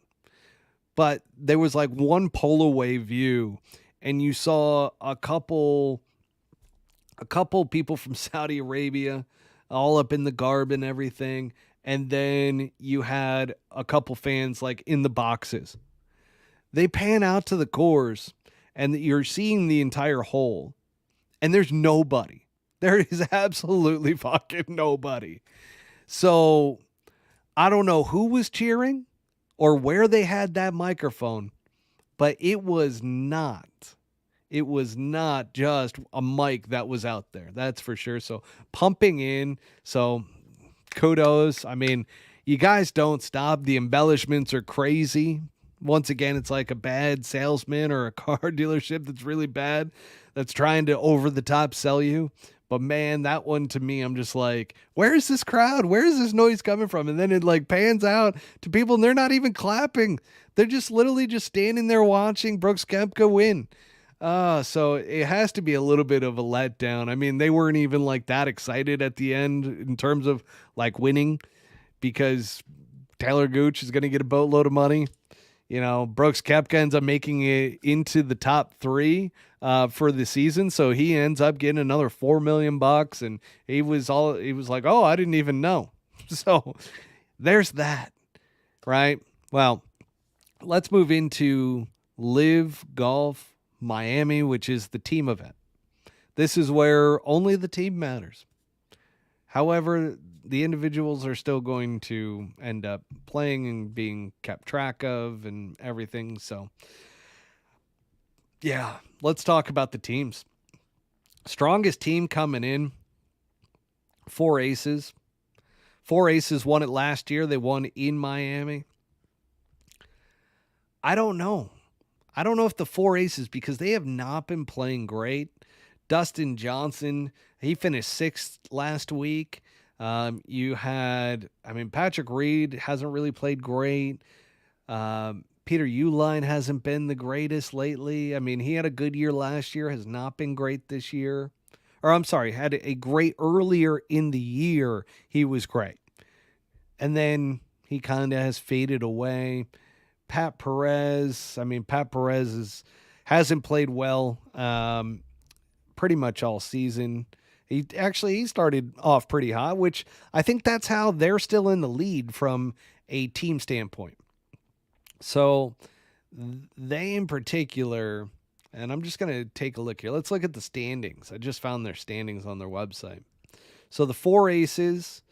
But there was like one pull away view, and you saw a couple people from Saudi Arabia all up in the garb and everything. And then you had a couple fans like in the boxes. They pan out to the course, and you're seeing the entire hole, and there's nobody. There is absolutely fucking nobody. So I don't know who was cheering or where they had that microphone, but it was not just a mic that was out there. That's for sure. So pumping in. So kudos. I mean, you guys don't stop. The embellishments are crazy. Once again, it's like a bad salesman or a car dealership that's really bad, that's trying to over the top sell you. But man, that one to me, I'm just like, where is this crowd? Where is this noise coming from? And then it like pans out to people and they're not even clapping. They're just literally just standing there watching Brooks Koepka win. So it has to be a little bit of a letdown. I mean, they weren't even like that excited at the end in terms of like winning because Taylor Gooch is going to get a boatload of money. You know, Brooks Koepka ends up making it into the top 3 for the season, so he ends up getting another $4 million, and he was like, oh, I didn't even know. So there's that, right? Well, let's move into Live Golf Miami, which is the team event. This is where only the team matters. However, the individuals are still going to end up playing and being kept track of and everything. So, yeah, let's talk about the teams. Strongest team coming in, 4 aces. 4 aces won it last year. They won in Miami. I don't know. I don't know if the 4 aces, because they have not been playing great. Dustin Johnson, he finished 6th last week. You had, Patrick Reed hasn't really played great. Peter Uline hasn't been the greatest lately. I mean, he had a good year last year, has not been great this year. Or I'm sorry, had a great earlier in the year. He was great. And then he kind of has faded away. Pat Perez hasn't played well pretty much all season. He started off pretty hot, which I think that's how they're still in the lead from a team standpoint. So they in particular, and I'm just going to take a look here. Let's look at the standings. I just found their standings on their website. So the four aces,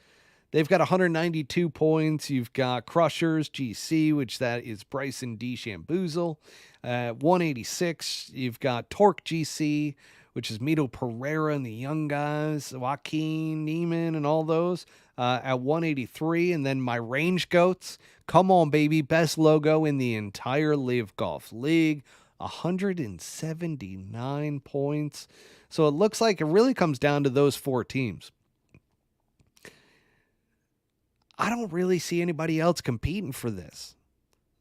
they've got 192 points. You've got Crushers GC, which that is Bryson DeChambeau. 186. You've got Torque GC, which is Mito Pereira and the young guys, Joaquin Neiman and all those at 183. And then my Range Goats, come on, baby, best logo in the entire Live Golf League, 179 points. So it looks like it really comes down to those four teams. I don't really see anybody else competing for this.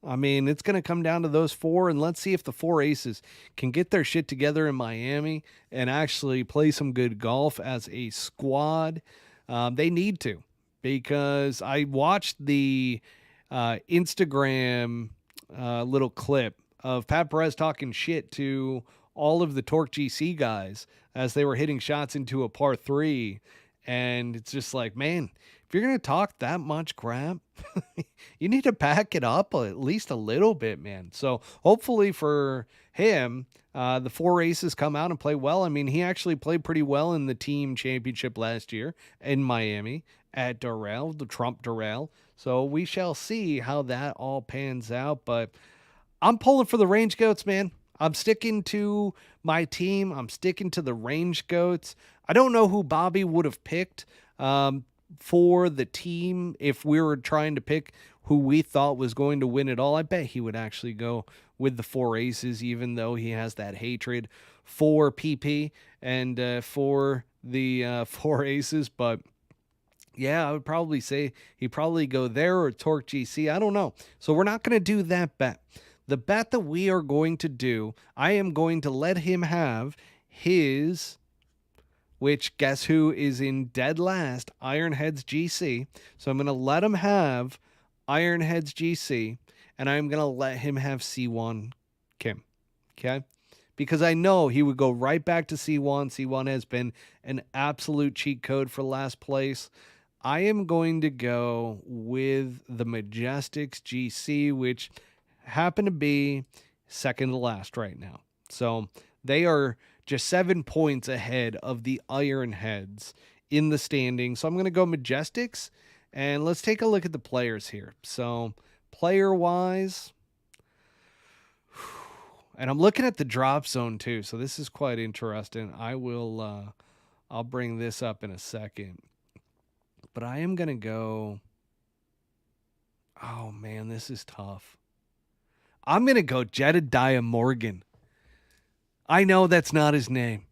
I mean, it's going to come down to those four, and let's see if the four aces can get their shit together in Miami and actually play some good golf as a squad. They need to, because I watched the Instagram little clip of Pat Perez talking shit to all of the Torque GC guys as they were hitting shots into a par three. And it's just like, man, if you're going to talk that much crap, you need to back it up at least a little bit, man. So hopefully for him, the four aces come out and play well. I mean, he actually played pretty well in the team championship last year in Miami at Doral, the Trump Doral. So we shall see how that all pans out. But I'm pulling for the Range Goats, man. I'm sticking to my team. I'm sticking to the Range Goats. I don't know who Bobby would have picked for the team if we were trying to pick who we thought was going to win it all. I bet he would actually go with the four aces, even though he has that hatred for PP and for the four aces. But yeah, I would probably say he'd probably go there or Torque GC. I don't know. So we're not going to do that bet. The bet that we are going to do, I am going to let him have his, which guess who is in dead last, Ironheads GC. So I'm going to let him have Ironheads GC, and I'm going to let him have C1 Kim. Okay? Because I know he would go right back to C1. C1 has been an absolute cheat code for last place. I am going to go with the Majestics GC, which happen to be second to last right now. So they are just 7 points ahead of the Ironheads in the standings. So I'm going to go Majestics, and let's take a look at the players here. So player-wise, and I'm looking at the drop zone too, so this is quite interesting. I'll bring this up in a second. But I am going to go, oh man, this is tough. I'm going to go Jedediah Morgan. I know that's not his name,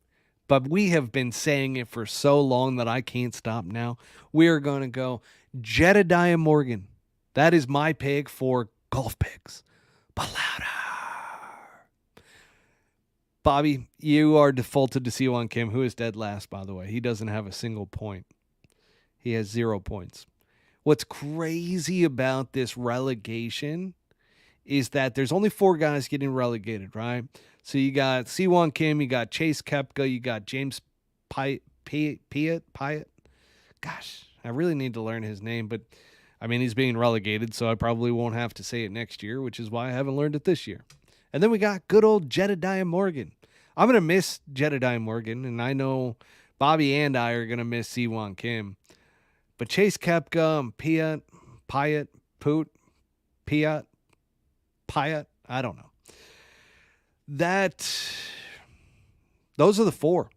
but we have been saying it for so long that I can't stop now. We are going to go Jedediah Morgan. That is my pick for Golf Picks. But louder. Bobby, you are defaulted to C1 Kim, who is dead last, by the way. He doesn't have a single point. He has 0 points. What's crazy about this relegation is that there's only 4 guys getting relegated, right? So you got C1 Kim, you got Chase Koepka, you got James Piatt. Gosh, I really need to learn his name, but I mean, he's being relegated, so I probably won't have to say it next year, which is why I haven't learned it this year. And then we got good old Jedediah Morgan. I'm going to miss Jedediah Morgan, and I know Bobby and I are going to miss C1 Kim. But Chase Koepka, Piatt, I don't know. Those are the 4.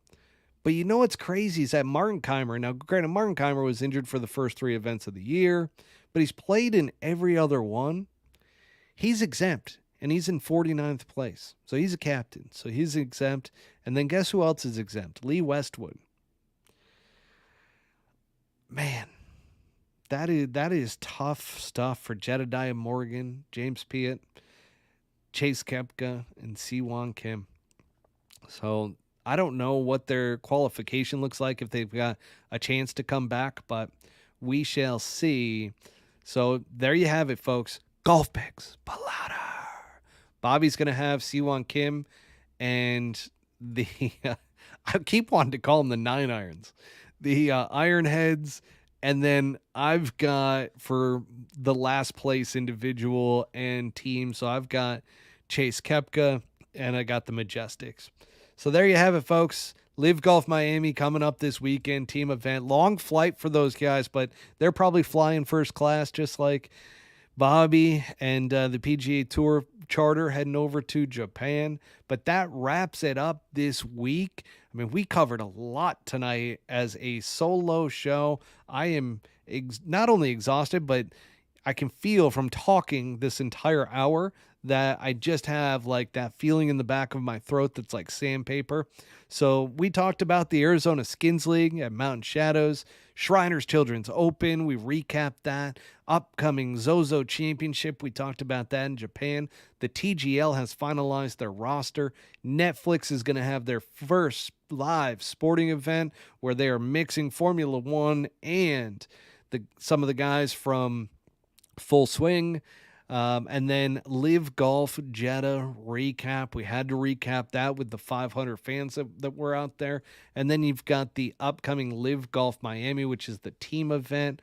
But you know what's crazy is that Martin Keimer, now granted Martin Keimer was injured for the first 3 events of the year, but he's played in every other one. He's exempt, and he's in 49th place. So he's a captain, so he's exempt. And then guess who else is exempt? Lee Westwood. Man, that is tough stuff for Jedediah Morgan, James Piatt, Chase Koepka, and C1 Kim. So I don't know what their qualification looks like if they've got a chance to come back, but we shall see. So there you have it, folks. Golf Picks, but louder. Bobby's going to have C1 Kim and the I keep wanting to call them the 9 irons. The Ironheads And then I've got for the last place individual and team. So I've got Chase Koepka and I got the Majestics. So there you have it, folks. Live Golf Miami coming up this weekend, team event. Long flight for those guys, but they're probably flying first class just like Bobby and the PGA Tour charter heading over to Japan. But that wraps it up this week. I mean, we covered a lot tonight as a solo show. I am not only exhausted, but I can feel from talking this entire hour that I just have like that feeling in the back of my throat that's like sandpaper. So we talked about the Arizona Skins League at Mountain Shadows, Shriners Children's Open. We recapped that. Upcoming Zozo Championship. We talked about that in Japan. The TGL has finalized their roster. Netflix is going to have their first live sporting event where they are mixing Formula One and some of the guys from Full Swing. And then Live Golf Jetta recap. We had to recap that with the 500 fans that were out there. And then you've got the upcoming Live Golf Miami, which is the team event.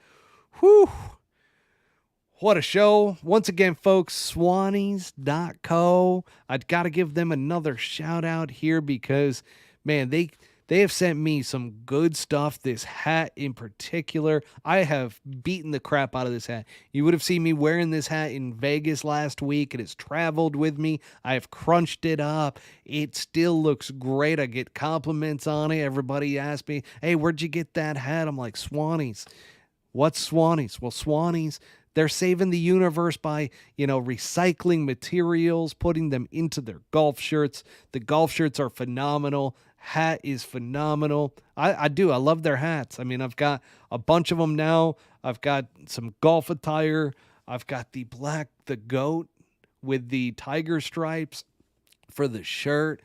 Whew. What a show. Once again, folks, Swannies.co. I've got to give them another shout out here because, man, they have sent me some good stuff. This hat in particular, I have beaten the crap out of this hat. You would have seen me wearing this hat in Vegas last week. It has traveled with me. I have crunched it up. It still looks great. I get compliments on it. Everybody asks me, hey, where'd you get that hat? I'm like, Swannies. What's Swannies? Well, Swannies, they're saving the universe by, recycling materials, putting them into their golf shirts. The golf shirts are phenomenal. Hat is phenomenal. I do. I love their hats. I mean, I've got a bunch of them now. I've got some golf attire. I've got the goat with the tiger stripes for the shirt.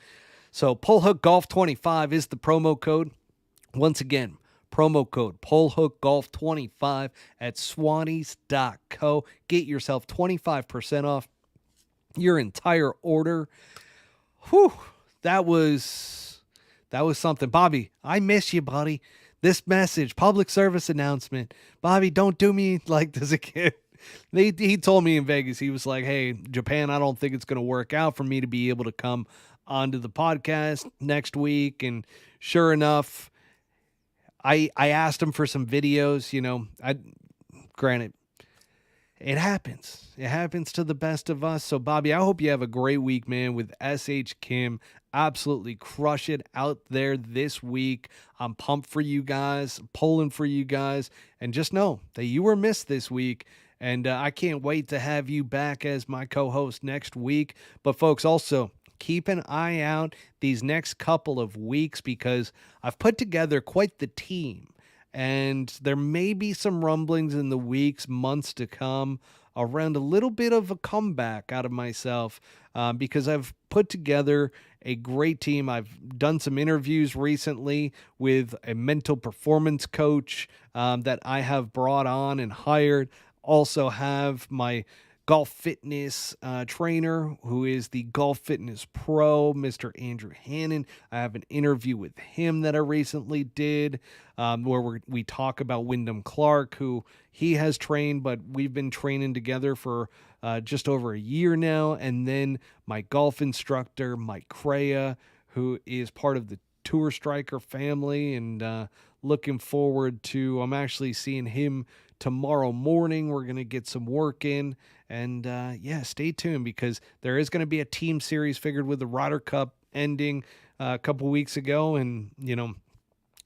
So Pull Hook Golf 25 is the promo code. Once again, promo code Pull Hook Golf 25 at Swannies.co. Get yourself 25% off your entire order. Whew, that was something. Bobby, I miss you, buddy. This message, public service announcement. Bobby, don't do me like this again. He told me in Vegas, he was like, hey, Japan, I don't think it's going to work out for me to be able to come onto the podcast next week. And sure enough, I asked him for some videos, granted, it happens. It happens to the best of us. So, Bobby, I hope you have a great week, man, with S.H. Kim. Absolutely crush it out there this week. I'm pumped for you guys, pulling for you guys, and just know that you were missed this week. And I can't wait to have you back as my co-host next week. But, folks, also, keep an eye out these next couple of weeks because I've put together quite the team. And there may be some rumblings in the weeks, months to come around a little bit of a comeback out of myself because I've put together a great team. I've done some interviews recently with a mental performance coach that I have brought on and hired. Also have my golf fitness trainer, who is the golf fitness pro, Mr. Andrew Hannon. I have an interview with him that I recently did where we talk about Wyndham Clark, who he has trained, but we've been training together for just over a year now. And then my golf instructor, Mike Crea, who is part of the Tour Striker family, and looking forward to, I'm actually seeing him tomorrow morning. We're going to get some work in. And stay tuned because there is going to be a team series figured with the Ryder Cup ending a couple weeks ago. And,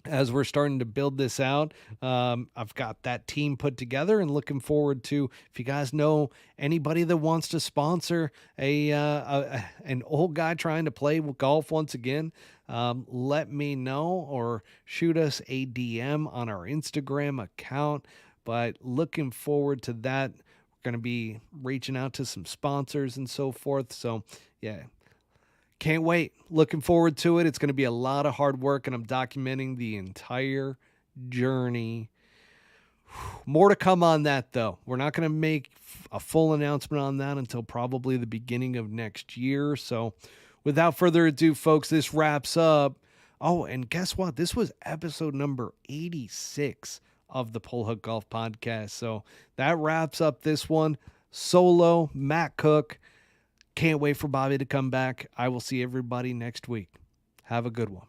as we're starting to build this out, I've got that team put together and looking forward to, if you guys know anybody that wants to sponsor an old guy trying to play golf once again, let me know or shoot us a DM on our Instagram account. But looking forward to that. Going to be reaching out to some sponsors and so forth. So yeah, can't wait. Looking forward to it. It's going to be a lot of hard work and I'm documenting the entire journey. More to come on that though. We're not going to make a full announcement on that until probably the beginning of next year. So without further ado, folks, this wraps up. Oh, and guess what? This was episode number 86 of the Pull Hook Golf Podcast. So that wraps up this one. Solo, Matt Cook. Can't wait for Bobby to come back. I will see everybody next week. Have a good one.